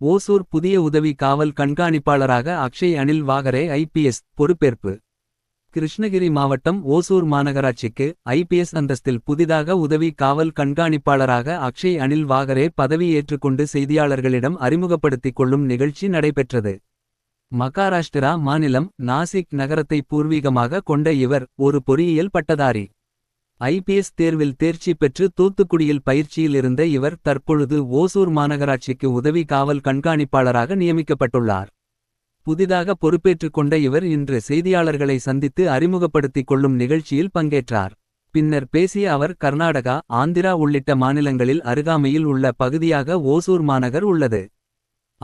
ஓசூர் புதிய உதவி காவல் கண்காணிப்பாளராக அக்ஷய் அனில் வாகரே ஐபிஎஸ் பொறுப்பேற்பு. கிருஷ்ணகிரி மாவட்டம் ஓசூர் மாநகராட்சிக்கு ஐபிஎஸ் அந்தஸ்தில் புதிதாக உதவி காவல் கண்காணிப்பாளராக அக்ஷய் அனில் வாகரே பதவி ஏற்றுக்கொண்டு செய்தியாளர்களிடம் அறிமுகப்படுத்திக் கொள்ளும் நிகழ்ச்சி நடைபெற்றது. மகாராஷ்டிரா மாநிலம் நாசிக் நகரத்தை பூர்வீகமாக கொண்ட இவர் ஒரு பொறியியல் பட்டதாரி. ஐபிஎஸ் தேர்வில் தேர்ச்சி பெற்று தூத்துக்குடியில் பயிற்சியில் இருந்த இவர் தற்பொழுது ஓசூர் மாநகராட்சிக்கு உதவி காவல் கண்காணிப்பாளராக நியமிக்கப்பட்டுள்ளார். புதிதாக பொறுப்பேற்றுக் கொண்ட இவர் இன்று செய்தியாளர்களை சந்தித்து அறிமுகப்படுத்திக் கொள்ளும் நிகழ்ச்சியில் பங்கேற்றார். பின்னர் பேசிய அவர் கர்நாடகா, ஆந்திரா உள்ளிட்ட மாநிலங்களில் அருகாமையில் உள்ள பகுதியாக ஓசூர் மாநகர் உள்ளது.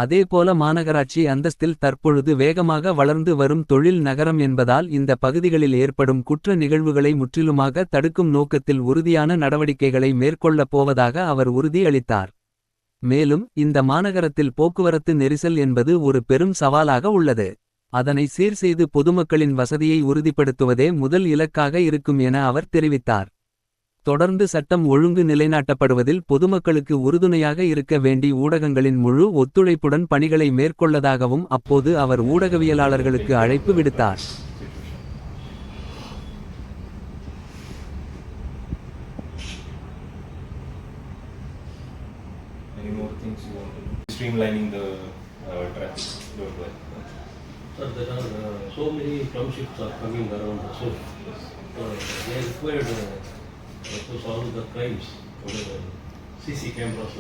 அதேபோல மாநகராட்சி அந்தஸ்தில் தற்பொழுது வேகமாக வளர்ந்து வரும் தொழில் நகரம் என்பதால் இந்த பகுதிகளில் ஏற்படும் குற்ற நிகழ்வுகளை முற்றிலுமாக தடுக்கும் நோக்கத்தில் உறுதியான நடவடிக்கைகளை மேற்கொள்ளப் போவதாக அவர் உறுதி அளித்தார். மேலும் இந்த மாநகரத்தில் போக்குவரத்து நெரிசல் என்பது ஒரு பெரும் சவாலாக உள்ளது. அதனை சீர் செய்து பொதுமக்களின் வசதியை உறுதிப்படுத்துவதே முதல் இலக்காக இருக்கும் என அவர் தெரிவித்தார். தொடர்ந்து சட்டம் ஒழுங்கு நிலைநாட்டப்படுவதில் பொதுமக்களுக்கு உறுதுணையாக இருக்க வேண்டி ஊடகங்களின் முழு ஒத்துழைப்புடன் பணிகளை மேற்கொள்ளதாகவும் அப்போது அவர் ஊடகவியலாளர்களுக்கு அழைப்பு விடுத்தார். Streamlining the traffic. Sir, there are so many townships are coming around. So they are required to solve the crimes. CC cameras.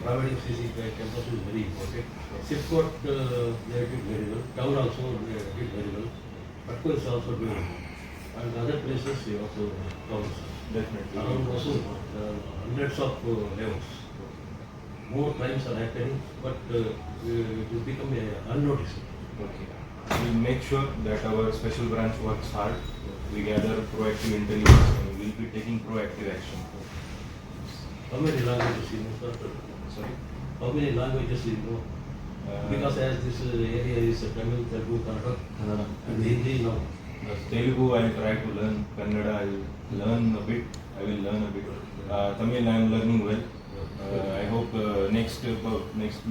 Providing CC cameras is very important. Sipcot they did very well. Town also they did very well. Patko is also doing well. And other places they also counts. Definitely. Around also hundreds of levels. More crimes are happening, but it will become unnoticed. Okay. We'll make sure that our special branch works hard. We gather proactive intelligence and we'll be taking proactive action. How many languages you know, sir? Sorry? How many languages you know? Because as this area is Tamil, Telugu, Kannada, and Hindi now. Telugu I will try to learn. Kannada I will learn a bit. Tamil I am learning well. I hope next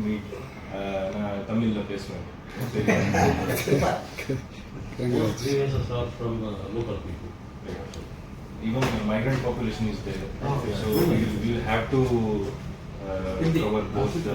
meet Tamil placement. Most grievances are from local people. Even migrant population is there, so we will have to cover both the